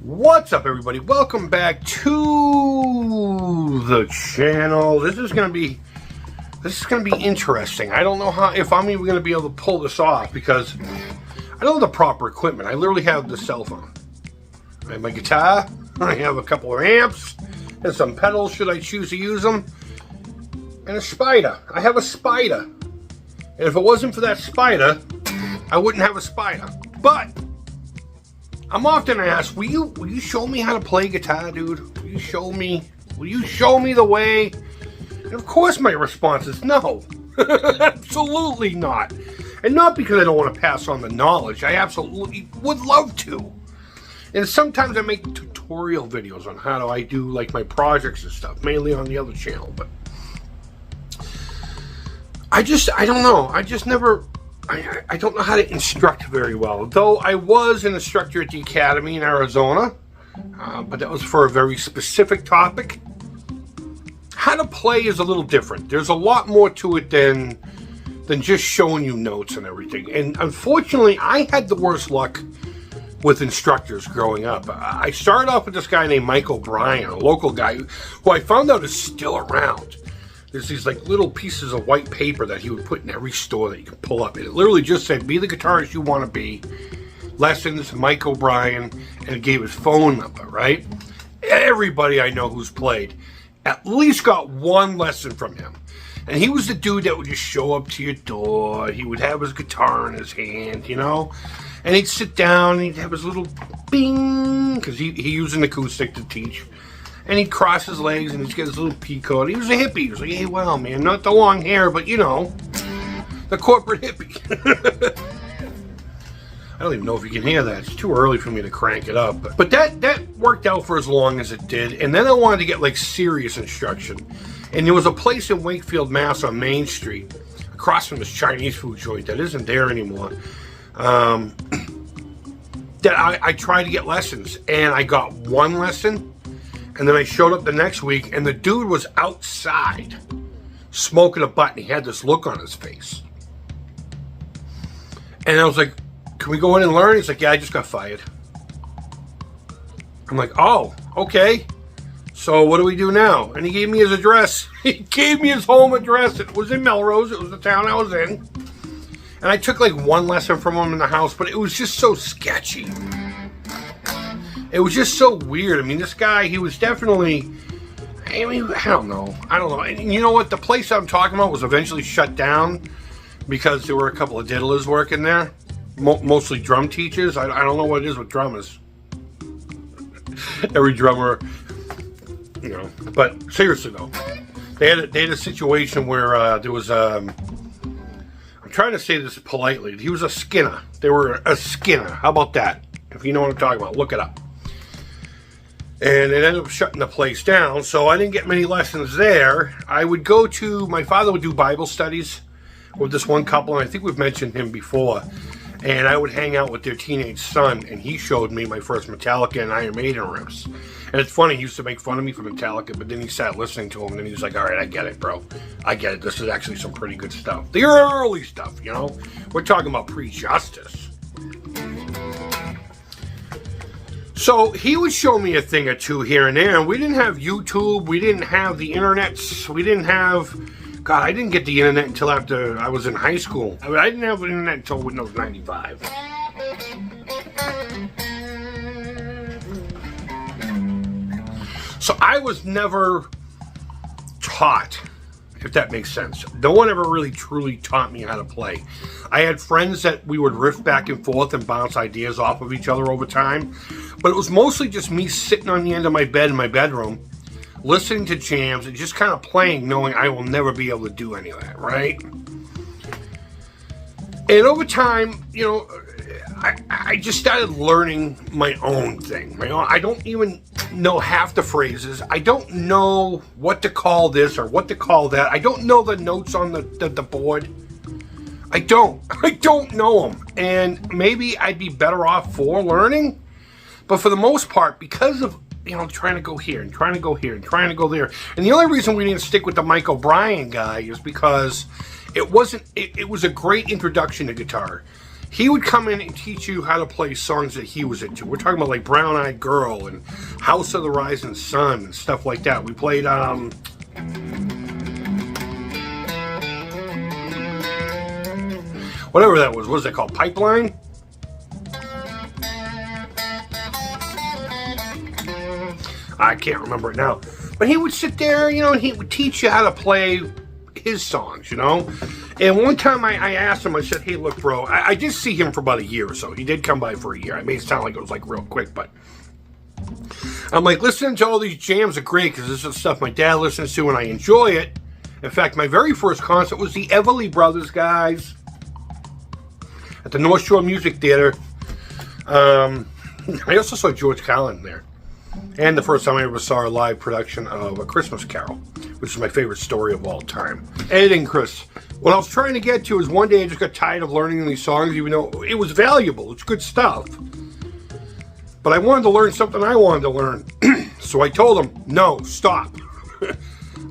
What's up, everybody? Welcome back to the channel. This is gonna be interesting. I don't know if I'm even gonna be able to pull this off because I don't have the proper equipment. I literally have the cell phone. I have my guitar. I have a couple of amps and some pedals should I choose to use them, and a spider. I have a spider, and if it wasn't for that spider, I wouldn't have a spider. But I'm often asked, will you show me how to play guitar, dude? Will you show me the way? And of course my response is no. Absolutely not. And not because I don't want to pass on the knowledge. I absolutely would love to. And sometimes I make tutorial videos on how do I do like my projects and stuff, mainly on the other channel, but I don't know. I don't know how to instruct very well, though I was an instructor at the academy in Arizona, but that was for a very specific topic. How to play is a little different. There's a lot more to it than just showing you notes and everything. And unfortunately, I had the worst luck with instructors growing up. I started off with this guy named Mike O'Brien, a local guy who I found out is still around. There's these like little pieces of white paper that he would put in every store that you can pull up. And it literally just said, be the guitarist you want to be. Lessons, Mike O'Brien, and it gave his phone number, right? Everybody I know who's played at least got one lesson from him. And he was the dude that would just show up to your door. He would have his guitar in his hand, you know? And he'd sit down and he'd have his little bing, because he used an acoustic to teach. And he'd cross his legs and he'd get his little pea coat. He was a hippie. He was like, hey, well, man, not the long hair, but, you know, the corporate hippie. I don't even know if you can hear that. It's too early for me to crank it up. But that worked out for as long as it did. And then I wanted to get, like, serious instruction. And there was a place in Wakefield, Mass. On Main Street, across from this Chinese food joint that isn't there anymore, that I tried to get lessons. And I got one lesson. And then I showed up the next week, and the dude was outside smoking a butt, and he had this look on his face. And I was like, can we go in and learn? He's like, yeah, I just got fired. I'm like, oh, okay. So what do we do now? And he gave me his address. He gave me his home address. It was in Melrose. It was the town I was in. And I took like one lesson from him in the house, but it was just so sketchy. It was just so weird. I mean, this guy, he was definitely, I don't know. And you know what? The place I'm talking about was eventually shut down because there were a couple of diddlers working there. Mostly drum teachers. I don't know what it is with drummers. Every drummer, you know. But seriously, though, they had a situation where there was, I'm trying to say this politely. He was a skinner. They were a skinner. How about that? If you know what I'm talking about, look it up. And it ended up shutting the place down, so I didn't get many lessons there. I would go to, my father would do Bible studies with this one couple, and I think we've mentioned him before. And I would hang out with their teenage son, and he showed me my first Metallica and Iron Maiden riffs. And it's funny, he used to make fun of me for Metallica, but then he sat listening to him, and then he was like, all right, I get it, bro. I get it. This is actually some pretty good stuff. The early stuff, you know? We're talking about pre-Justice. So he would show me a thing or two here and there, and we didn't have YouTube, we didn't have the internet, we didn't have, God, I didn't get the internet until after I was in high school. I didn't have the internet until Windows 95. So I was never taught, if that makes sense. No one ever really truly taught me how to play. I had friends that we would riff back and forth and bounce ideas off of each other over time. But it was mostly just me sitting on the end of my bed in my bedroom, listening to jams and just kind of playing, knowing I will never be able to do any of that, right? And over time, you know, I just started learning my own thing. I don't even know half the phrases. I don't know what to call this or what to call that. I don't know the notes on the board. I don't know them. And maybe I'd be better off for learning. But for the most part, because of, you know, trying to go here and trying to go here and trying to go there. And the only reason we didn't stick with the Mike O'Brien guy is because it was a great introduction to guitar. he would come in and teach you how to play songs that he was into. We're talking about like Brown Eyed Girl and House of the Rising Sun and stuff like that. We played, whatever that was. What was that called? Pipeline? I can't remember it now. But he would sit there, you know, and he would teach you how to play his songs, you know. And one time I asked him, I said, hey, look, bro, I did see him for about a year or so. He did come by for a year. I made it sound like it was like real quick, but I'm like, listening to all these jams are great because this is stuff my dad listens to and I enjoy it. In fact, my very first concert was the Everly Brothers, guys, at the North Shore Music Theater. I also saw George Carlin there. And the first time I ever saw a live production of A Christmas Carol, which is my favorite story of all time. Editing, Chris. What I was trying to get to is one day I just got tired of learning these songs, even though it was valuable. It's good stuff. But I wanted to learn something I wanted to learn. So I told him, no, stop. I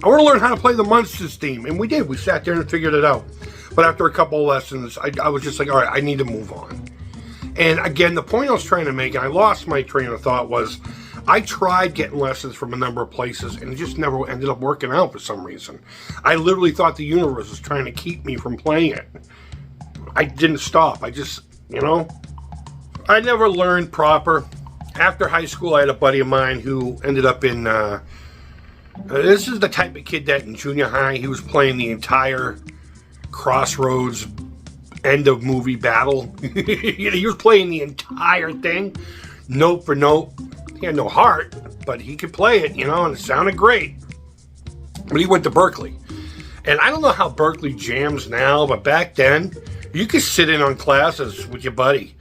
want to learn how to play the Munsters theme. And we did. We sat there and figured it out. But after a couple of lessons, I was just like, all right, I need to move on. And again, the point I was trying to make, and I lost my train of thought, was I tried getting lessons from a number of places and it just never ended up working out for some reason. I literally thought the universe was trying to keep me from playing it. I didn't stop. I just, you know, I never learned proper. After high school, I had a buddy of mine who ended up in, this is the type of kid that in junior high, he was playing the entire Crossroads end of movie battle. He was playing the entire thing, note for note. He had no heart, but he could play it, you know, and it sounded great. But he went to Berkeley. And I don't know how Berkeley jams now, but back then, you could sit in on classes with your buddy.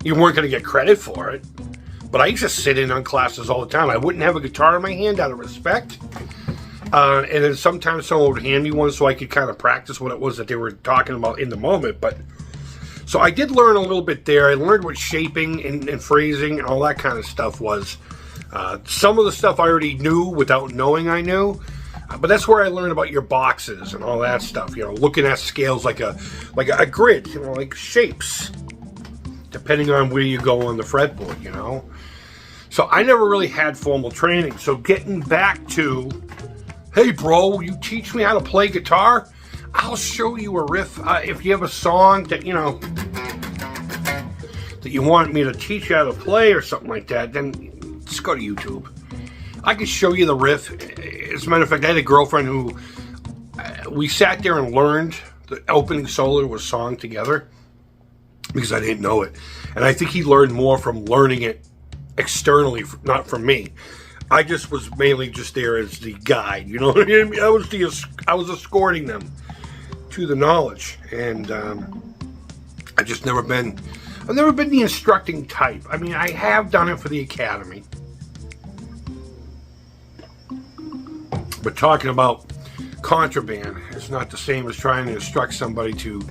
You weren't going to get credit for it. But I used to sit in on classes all the time. I wouldn't have a guitar in my hand out of respect. And then sometimes someone would hand me one so I could kind of practice what it was that they were talking about in the moment. But so I did learn a little bit there. I learned what shaping and phrasing and all that kind of stuff was. Some of the stuff I already knew without knowing I knew. But that's where I learned about your boxes and all that stuff. You know, looking at scales like a grid, you know, like shapes, depending on where you go on the fretboard, you know. So I never really had formal training. So getting back to, hey, bro, will you teach me how to play guitar? I'll show you a riff. If you have a song that, you know, that you want me to teach you how to play or something like that, then just go to YouTube. I can show you the riff. As a matter of fact, I had a girlfriend who, we sat there and learned the opening solo to a song together because I didn't know it. And I think he learned more from learning it externally, not from me. I just was mainly just there as the guide, you know what I mean? I was escorting them to the knowledge, and I've never been the instructing type. I mean, I have done it for the academy, but talking about contraband is not the same as trying to instruct somebody to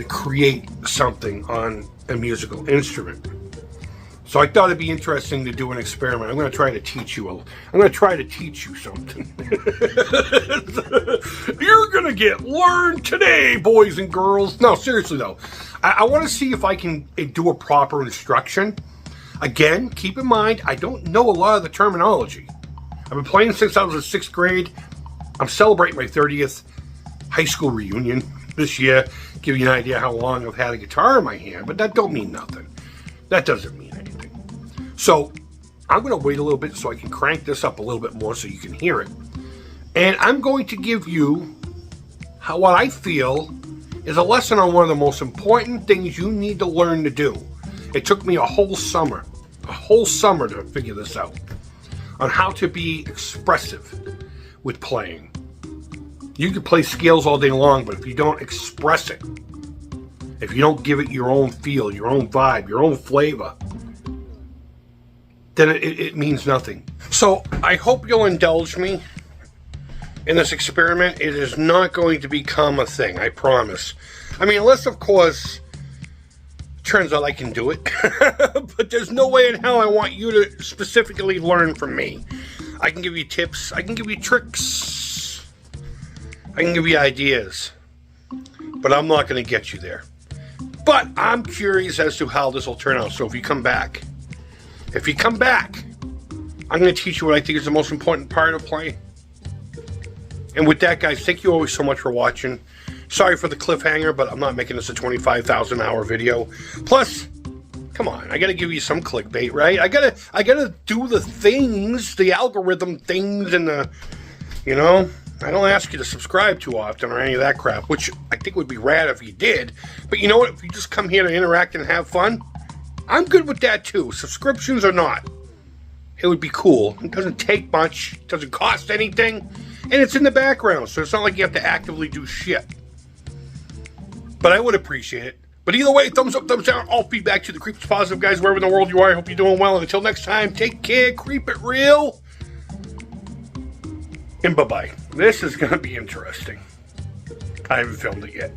create something on a musical instrument. So I thought it'd be interesting to do an experiment. I'm going to try to teach you something. You're going to get learned today, boys and girls. No, seriously though. I want to see if I can do a proper instruction. Again, keep in mind, I don't know a lot of the terminology. I've been playing since I was in 6th grade. I'm celebrating my 30th high school reunion this year. Give you an idea how long I've had a guitar in my hand, but that don't mean nothing. That doesn't mean anything. So I'm going to wait a little bit so I can crank this up a little bit more so you can hear it. And I'm going to give you what I feel is a lesson on one of the most important things you need to learn to do. It took me a whole summer to figure this out, on how to be expressive with playing. You can play scales all day long, but if you don't express it, if you don't give it your own feel, your own vibe, your own flavor, then it means nothing. So I hope you'll indulge me in this experiment. It is not going to become a thing, I promise. I mean, unless, of course, turns out I can do it. But there's no way in hell I want you to specifically learn from me. I can give you tips. I can give you tricks. I can give you ideas. But I'm not going to get you there. But I'm curious as to how this will turn out. So if you come back, I'm going to teach you what I think is the most important part of playing. And with that, guys, thank you always so much for watching. Sorry for the cliffhanger, but I'm not making this a 25,000 hour video. Plus, come on, I gotta give you some clickbait, right? I gotta do the things, the algorithm things, and the, you know, I don't ask you to subscribe too often or any of that crap, which I think would be rad if you did. But you know what? If you just come here to interact and have fun, I'm good with that too. Subscriptions or not, it would be cool. It doesn't take much, it doesn't cost anything, and it's in the background, so it's not like you have to actively do shit. But I would appreciate it. But either way, thumbs up, thumbs down, all feedback to the Creeps Positive, guys, wherever in the world you are. I hope you're doing well. And until next time, take care, creep it real, and bye-bye. This is going to be interesting. I haven't filmed it yet.